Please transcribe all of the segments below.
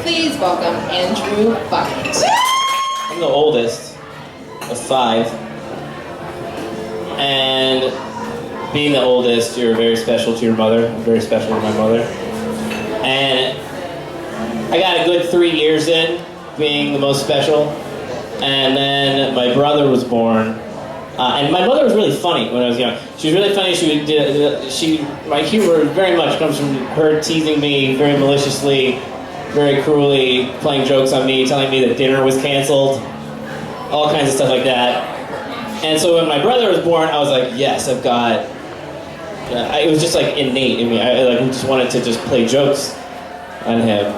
please welcome Andrew Bucket. I'm the oldest of 5. And being the oldest, you're very special to your mother. I'm very special to my mother. And I got a good 3 years in being the most special. And then my brother was born. And my mother was really funny when I was young. She was really funny. My humor very much comes from her teasing me very maliciously, very cruelly, playing jokes on me, telling me that dinner was canceled, all kinds of stuff like that. And so when my brother was born, I was like, yes, I've got... it was just like innate in me. I just wanted to just play jokes on him.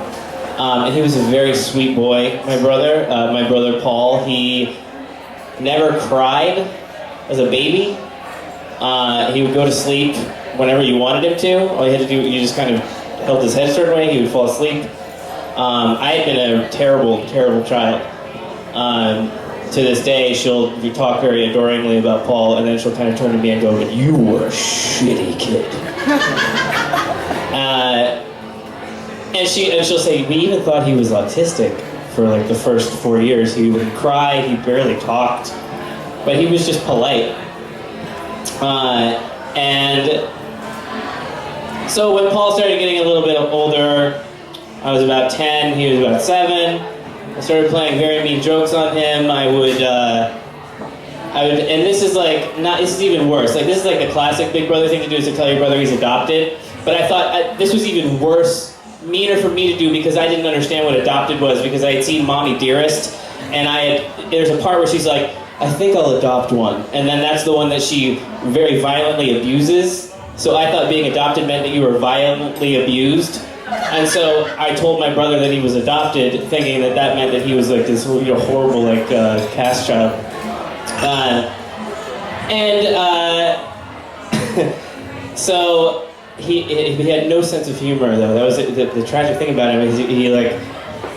And he was a very sweet boy, my brother. My brother Paul, he never cried as a baby. He would go to sleep whenever you wanted him to. All you had to do, you just kind of held his head a certain way, he would fall asleep. I had been a terrible, terrible child. To this day, we talk very adoringly about Paul, and then she'll kind of turn to me and go, "But you were a shitty kid." And she'll say, "We even thought he was autistic for like the first 4 years. He would cry, he barely talked, but he was just polite." And so when Paul started getting a little bit older, I was about 10, he was about 7. I started playing very mean jokes on him. I would, and this is even worse. Like, this is like the classic Big Brother thing to do, is to tell your brother he's adopted. But I thought this was even worse, meaner for me to do, because I didn't understand what adopted was, because I had seen Mommy Dearest, and there's a part where she's like, "I think I'll adopt one." And then that's the one that she very violently abuses. So I thought being adopted meant that you were violently abused. And so I told my brother that he was adopted, thinking that meant that he was like this horrible cast child. So he had no sense of humor, though. That was the tragic thing about him. Is he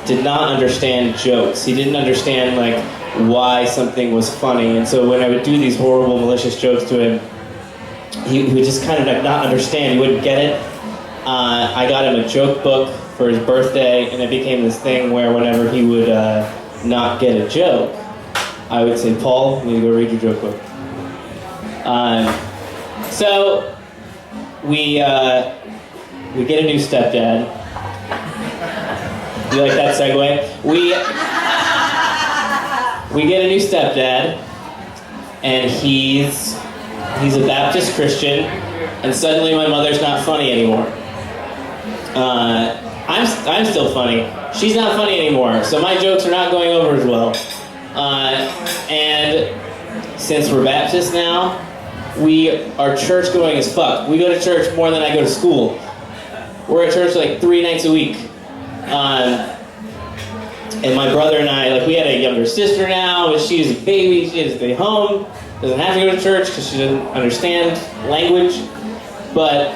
did not understand jokes. He didn't understand why something was funny. And so when I would do these horrible, malicious jokes to him, he would just kind of not understand. He wouldn't get it. I got him a joke book for his birthday, and it became this thing where whenever he would not get a joke, I would say, "Paul, you need to go read your joke book." So we get a new stepdad. You like that segue? We get a new stepdad, and he's a Baptist Christian, and suddenly my mother's not funny anymore. I'm still funny. She's not funny anymore, so my jokes are not going over as well. And since we're Baptists now, we are church going as fuck. We go to church more than I go to school. We're at church 3 nights a week. And my brother and I, we had a younger sister now, but she's a baby, she has to stay home, doesn't have to go to church because she doesn't understand language. But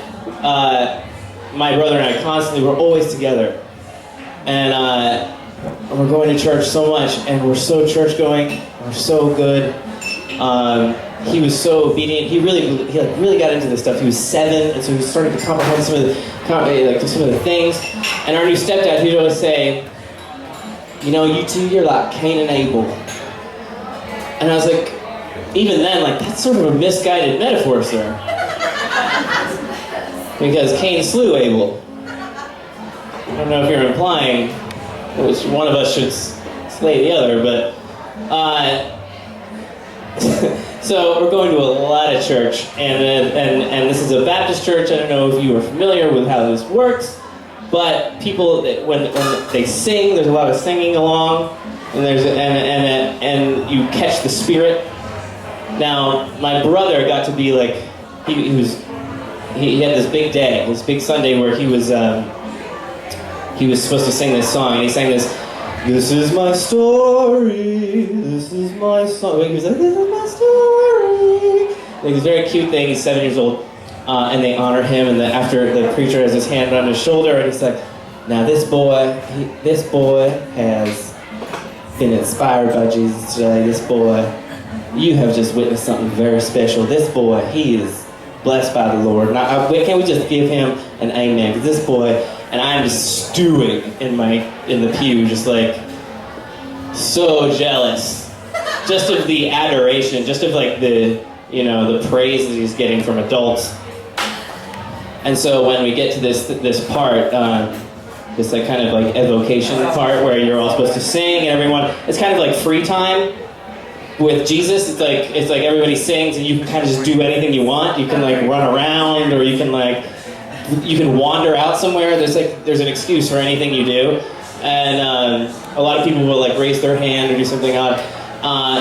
my brother and I we're always together. And we're going to church so much, and we're so church going, we're so good. He was so obedient. He really got into this stuff. He was 7, and so he started to comprehend some of the things. And our new stepdad, he'd always say, "You two, you're like Cain and Abel." And I was like, even then, that's sort of a misguided metaphor, sir. Because Cain slew Abel. I don't know if you're implying which one of us should slay the other, but so we're going to a lot of church, and this is a Baptist church. I don't know if you are familiar with how this works, but people, when they sing, there's a lot of singing along, and and you catch the spirit. Now, my brother got to be he had this big day, this big Sunday where he was supposed to sing this song, and he sang this, "This is my story, this is my song." He was like, "This is my story." It was a very cute thing. He's 7 years old, and they honor him, and after the preacher has his hand on his shoulder, and he's like, "Now this boy has been inspired by Jesus today. This boy, you have just witnessed something very special. This boy, he is blessed by the Lord." Now, can't we just give him an amen? Because this boy, and I'm just stewing in the pew, just like so jealous, just of the adoration, just of like the praise that he's getting from adults. And so when we get to this part, this like kind of like evocation part where you're all supposed to sing and everyone, it's kind of like free time with Jesus. It's like everybody sings and you can kind of just do anything you want. You can like run around, or you can wander out somewhere. There's an excuse for anything you do. And a lot of people will like raise their hand or do something odd.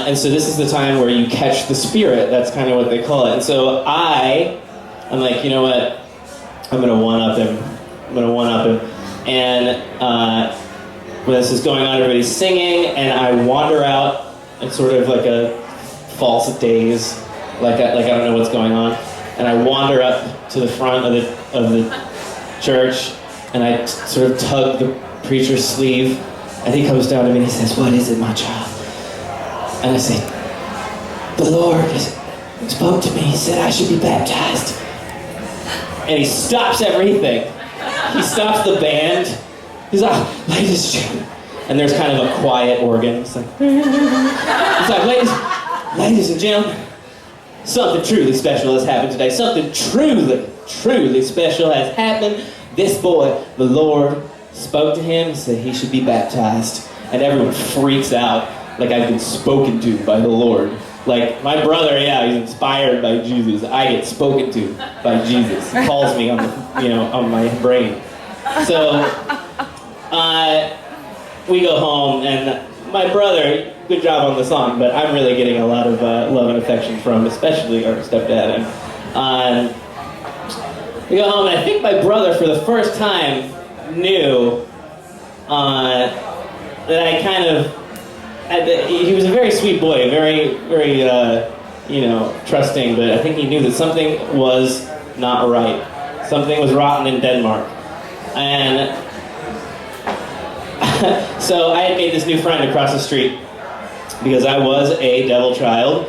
And so this is the time where you catch the Spirit. That's kind of what they call it. And so I'm like, you know what? I'm going to one-up him. And when this is going on, everybody's singing, and I wander out in sort of like a false daze, like I don't know what's going on. And I wander up to the front of the church, and I sort of tug the preacher's sleeve, and he comes down to me and he says, "What is it, my child?" And I say, "The Lord spoke to me. He said I should be baptized." And he stops everything. He stops the band. He's like, "Ladies," and there's kind of a quiet organ. It's like, he's like, ladies and gentlemen, something truly special has happened today. Something truly special has happened. This boy, the Lord spoke to him, said he should be baptized. And everyone freaks out, like I've been spoken to by the Lord. Like, my brother, yeah, he's inspired by Jesus. I get spoken to by Jesus. He calls me on on my brain. So, we go home, and my brother, good job on the song, but I'm really getting a lot of love and affection from, especially our stepdad. And we go home, and I think my brother, for the first time, knew that I kind of. He was a very sweet boy, very, very, trusting, but I think he knew that something was not right. Something was rotten in Denmark. And so I had made this new friend across the street because I was a devil child.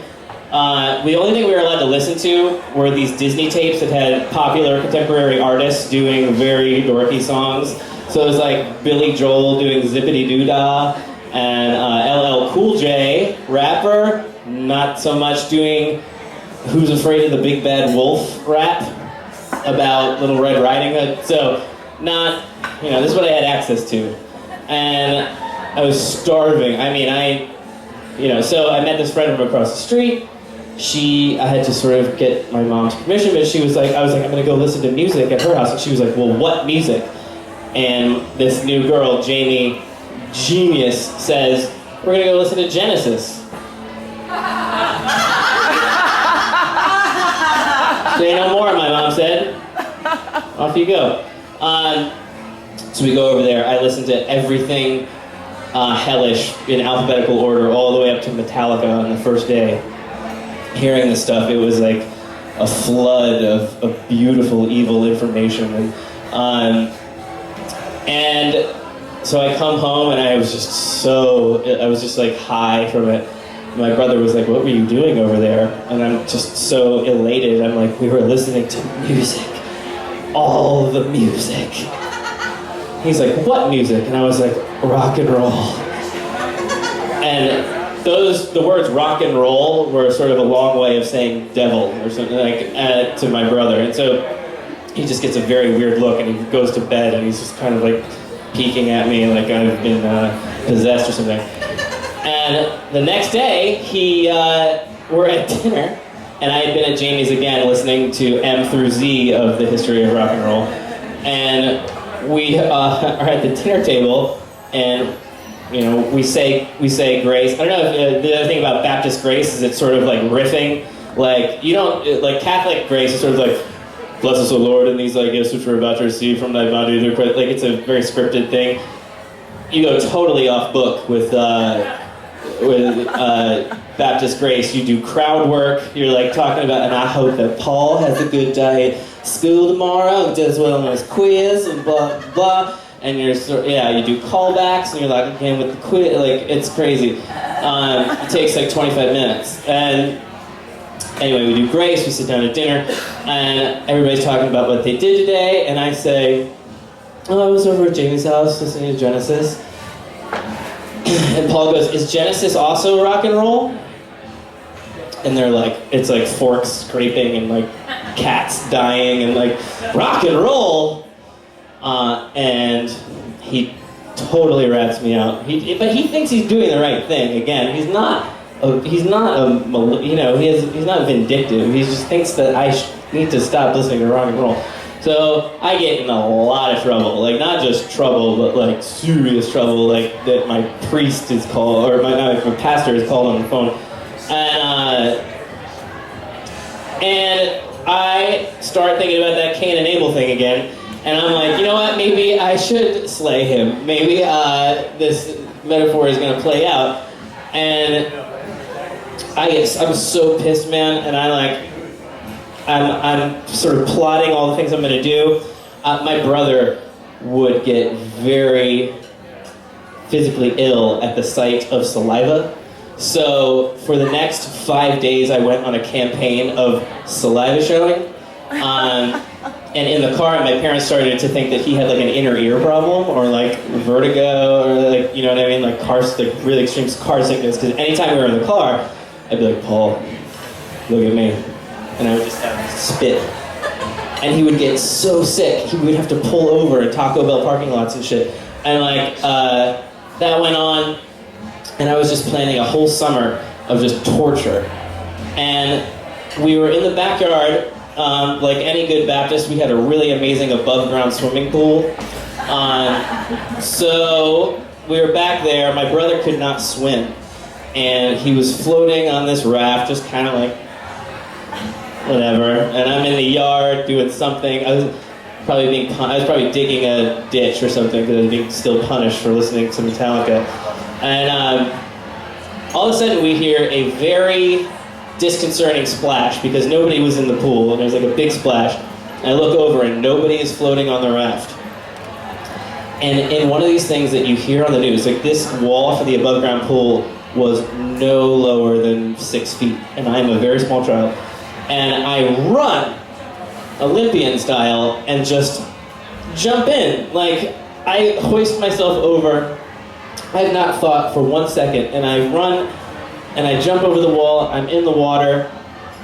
The only thing we were allowed to listen to were these Disney tapes that had popular contemporary artists doing very dorky songs. So it was like Billy Joel doing Zippity Doo Dah, and LL Cool J, rapper, not so much doing Who's Afraid of the Big Bad Wolf rap about Little Red Riding Hood. So, this is what I had access to. And I was starving. I mean, so I met this friend from across the street. I had to sort of get my mom's permission, but I was like, I'm going to go listen to music at her house. And she was like, well, what music? And this new girl, Jamie, genius, says, we're going to go listen to Genesis. Say no more, my mom said. Off you go. So we go over there. I listen to everything hellish in alphabetical order, all the way up to Metallica on the first day. Hearing this stuff, it was like a flood of beautiful, evil information. And so I come home, and I was just like high from it. My brother was like, what were you doing over there? And I'm just so elated. I'm like, we were listening to music. All the music. He's like, what music? And I was like, rock and roll. And the words rock and roll were sort of a long way of saying devil or something like to my brother. And so he just gets a very weird look, and he goes to bed, and he's just kind of like peeking at me like I've been possessed or something. And the next day, we're at dinner, and I had been at Jamie's again listening to M through Z of the history of rock and roll. And we are at the dinner table, and we say grace. I don't know if the other thing about Baptist grace is it's sort of like riffing. Like, you don't, like Catholic grace is sort of like, bless us, O Lord, and these gifts which we're about to receive from thy bounty. Like, it's a very scripted thing. You go totally off book with Baptist grace. You do crowd work. You're like talking about, and I hope that Paul has a good day at school tomorrow and does well on his quiz and blah blah. And you do callbacks, and you're like, again with the quiz. Like, it's crazy. It takes like 25 minutes. And anyway, we do grace. We sit down at dinner, and everybody's talking about what they did today. And I say, Oh, I was over at Jamie's house listening to Genesis. And Paul goes, is Genesis also rock and roll? And they're like, it's like forks scraping and like cats dying and like rock and roll. And he totally rats me out. But he thinks he's doing the right thing. Again, he's not he's not vindictive. He just thinks that I need to stop listening to rock and roll. So I get in a lot of trouble, like not just trouble, but like serious trouble, like that my priest is called, or my pastor is called on the phone, and I start thinking about that Cain and Abel thing again, and I'm like, you know what? Maybe I should slay him. Maybe this metaphor is going to play out, and I'm so pissed, man, and I'm sort of plotting all the things I'm going to do. My brother would get very physically ill at the sight of saliva. So for the next 5 days, I went on a campaign of saliva showing. And in the car, my parents started to think that he had like an inner ear problem or like vertigo or like, you know what I mean? Like really extreme car sickness. Because anytime we were in the car, I'd be like, Paul, look at me. And I would just have to spit. And he would get so sick, he would have to pull over in Taco Bell parking lots and shit. And like, that went on, and I was just planning a whole summer of just torture. And we were in the backyard, like any good Baptist, we had a really amazing above ground swimming pool. So we were back there, my brother could not swim. And he was floating on this raft, just kind of like, whatever, and I'm in the yard doing something. I was probably digging a ditch or something because I was being still punished for listening to Metallica. And all of a sudden we hear a very disconcerting splash because nobody was in the pool, and there's like a big splash. And I look over and nobody is floating on the raft. And in one of these things that you hear on the news, like this wall for the above ground pool was no lower than 6 feet, and I am a very small child. And I run, Olympian style, and just jump in. Like, I hoist myself over. I have not thought for 1 second. And I run, and I jump over the wall. I'm in the water,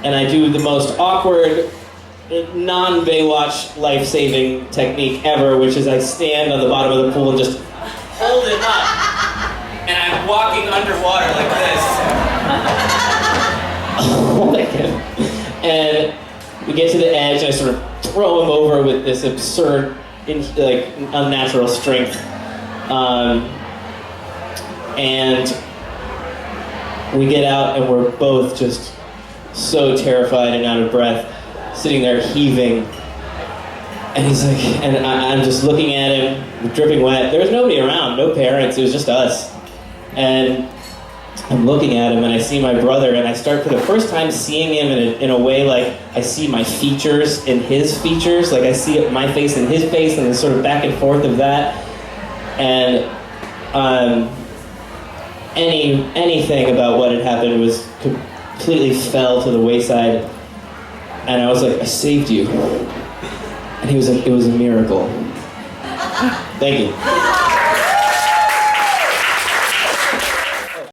and I do the most awkward, non-Baywatch life-saving technique ever, which is I stand on the bottom of the pool and just hold it up. And I'm walking underwater like this. Oh my God. And we get to the edge, and I sort of throw him over with this absurd, unnatural strength. And we get out, and we're both just so terrified and out of breath, sitting there heaving. And he's like, and I'm just looking at him, dripping wet. There was nobody around, no parents, it was just us. And I'm looking at him, and I see my brother, and I start for the first time seeing him in a way like I see my features in his features, like I see my face in his face, and the sort of back and forth of that. And anything about what had happened was completely fell to the wayside. And I was like, I saved you. And he was like, it was a miracle. Thank you.